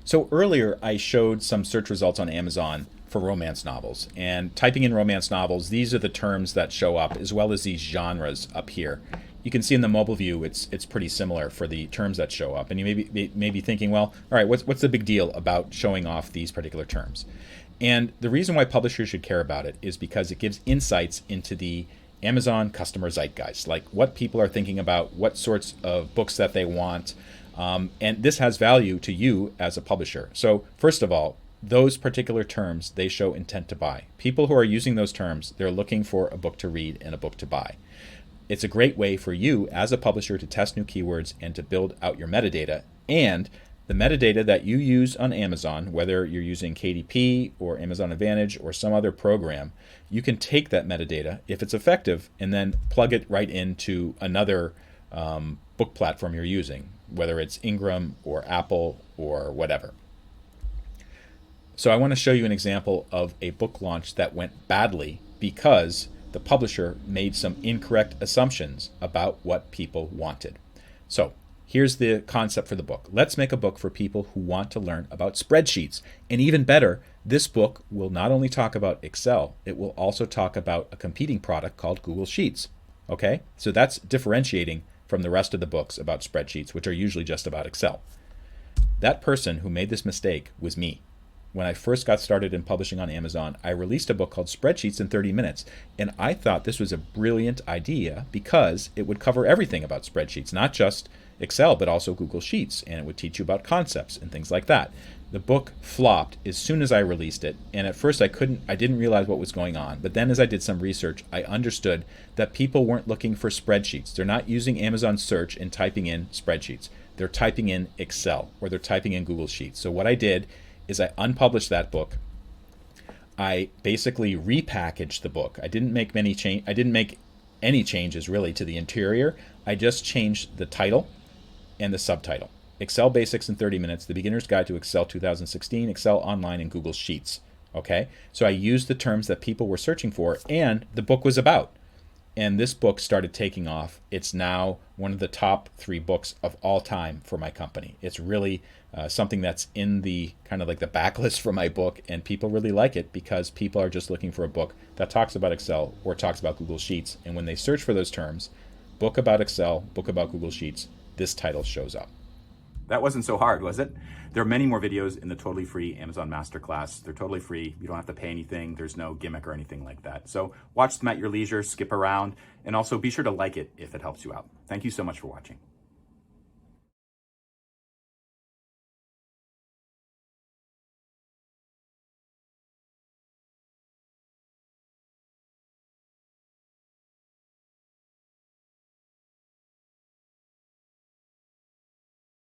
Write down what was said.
So earlier I showed some search results on Amazon for romance novels, and typing in romance novels, these are the terms that show up, as well as these genres up here. You can see in the mobile view it's pretty similar for the terms that show up, and you may be thinking, well, all right, what's the big deal about showing off these particular terms? And the reason why publishers should care about it is because it gives insights into the Amazon customer zeitgeist, like what people are thinking about, what sorts of books that they want. And this has value to you as a publisher. So first of all, those particular terms, they show intent to buy. People who are using those terms, they're looking for a book to read and a book to buy. It's a great way for you as a publisher to test new keywords and to build out your metadata. And the metadata that you use on Amazon, whether you're using KDP or Amazon Advantage or some other program, you can take that metadata, if it's effective, and then plug it right into another book platform you're using, whether it's Ingram or Apple or whatever. So I want to show you an example of a book launch that went badly because the publisher made some incorrect assumptions about what people wanted. So here's the concept for the book. Let's make a book for people who want to learn about spreadsheets. And even better, this book will not only talk about Excel, it will also talk about a competing product called Google Sheets. Okay, so that's differentiating from the rest of the books about spreadsheets, which are usually just about Excel. That person who made this mistake was me. When I first got started in publishing on Amazon, I released a book called Spreadsheets in 30 Minutes. And I thought this was a brilliant idea because it would cover everything about spreadsheets, not just Excel, but also Google Sheets. And it would teach you about concepts and things like that. The book flopped as soon as I released it. And at first I didn't realize what was going on. But then as I did some research, I understood that people weren't looking for spreadsheets. They're not using Amazon search and typing in spreadsheets. They're typing in Excel or they're typing in Google Sheets. So what I did is I unpublished that book. I basically repackaged the book. I didn't make any changes really to the interior. I just changed the title and the subtitle. Excel Basics in 30 Minutes, The Beginner's Guide to Excel 2016, Excel Online, and Google Sheets. Okay, so I used the terms that people were searching for and the book was about. And this book started taking off. It's now one of the top 3 books of all time for my company. It's really something that's in the kind of like the backlist for my book, and people really like it because people are just looking for a book that talks about Excel or talks about Google Sheets. And when they search for those terms, book about Excel, book about Google Sheets, this title shows up. That wasn't so hard, was it? There are many more videos in the totally free Amazon Masterclass. They're totally free. You don't have to pay anything. There's no gimmick or anything like that. So watch them at your leisure, skip around, and also be sure to like it if it helps you out. Thank you so much for watching.